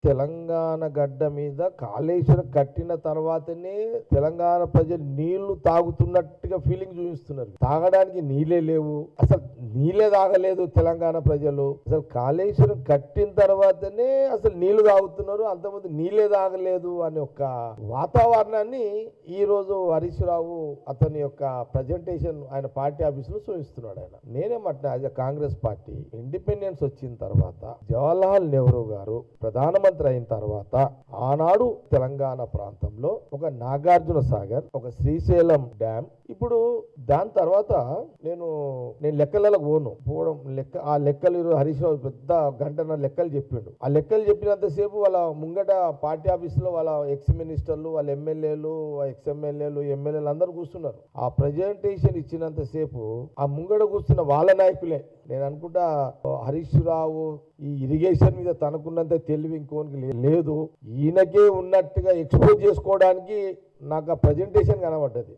తెలంగాణ గడ్డ మీద కాళేశ్వరం కట్టిన తర్వాతనే తెలంగాణ ప్రజలు నీళ్లు తాగుతున్నట్టుగా ఫీలింగ్ చూపిస్తున్నారు. తాగడానికి నీళ్ళే లేవు, అసలు నీళ్ళే తాగలేదు తెలంగాణ ప్రజలు. అసలు కాళేశ్వరం కట్టిన తర్వాతనే అసలు నీళ్లు తాగుతున్నారు, అంతకుముందు నీళ్ళే తాగలేదు అనే ఒక వాతావరణాన్ని ఈ రోజు హరీష్ రావు అతని యొక్క ప్రజెంటేషన్ ఆయన పార్టీ ఆఫీసులో చూపిస్తున్నాడు. ఆయన నేనేమంటున్నా, యాజ్ కాంగ్రెస్ పార్టీ ఇండిపెండెన్స్ వచ్చిన తర్వాత జవహర్లాల్ నెహ్రూ గారు ప్రధానమంత్రి అయిన తర్వాత ఆనాడు తెలంగాణ ప్రాంతంలో ఒక నాగార్జున సాగర్, ఒక శ్రీశైలం డ్యామ్, ఇప్పుడు దాని తర్వాత నేను లెక్కలకు పోవడం ఆ లెక్కలు హరీష్ రావు పెద్ద గంటన్న లెక్కలు చెప్పిండు. ఆ లెక్కలు చెప్పినంతసేపు వాళ్ళ ముంగట పార్టీ ఆఫీసులో వాళ్ళ ఎక్స్ మినిస్టర్లు, వాళ్ళ ఎమ్మెల్యేలు, ఎక్స్ ఎమ్మెల్యేలు, ఎమ్మెల్యేలు అందరూ కూర్చున్నారు. ఆ ప్రజెంటేషన్ ఇచ్చినంతసేపు ఆ ముంగట కూర్చున్న వాళ్ళ నాయకులే. నేను అనుకుంటా హరీష్ రావు ఈ ఇరిగేషన్ మీద తనకున్నంత తెలివి ఇంకోనికి లేదు, ఈయనకే ఉన్నట్టుగా ఎక్స్పోజ్ చేసుకోవడానికి నాకు ఆ ప్రజెంటేషన్ కనబడ్డది.